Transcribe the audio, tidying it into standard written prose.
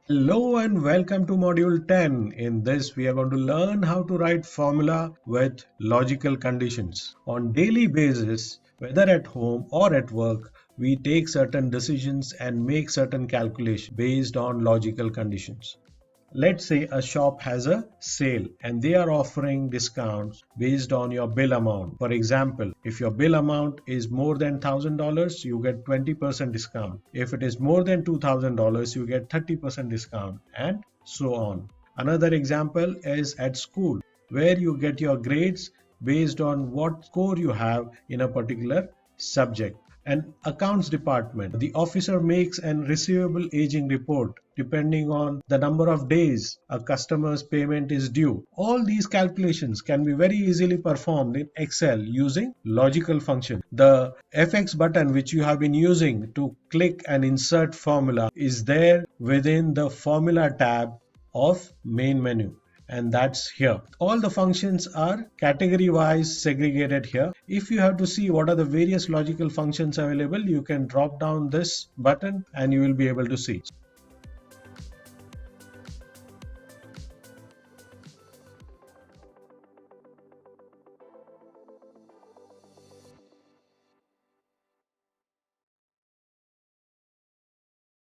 Hello and welcome to Module 10. In this, we are going to learn how to write formula with logical conditions. On daily basis, whether at home or at work, we take certain decisions and make certain calculations based on logical conditions. Let's say a shop has a sale and they are offering discounts based on your bill amount. For example, if your bill amount is more than $1,000, you get 20% discount. If it is more than $2,000, you get 30% discount, and so on. Another example is at school, where you get your grades based on what score you have in a particular subject. An accounts department, the officer makes an receivable aging report depending on the number of days a customer's payment is due. All these calculations can be very easily performed in Excel using logical function. The FX button which you have been using to click and insert formula is there within the formula tab of main menu, and that's here. All the functions are category wise segregated here. If you have to see what are the various logical functions available, you can drop down this button and you will be able to see.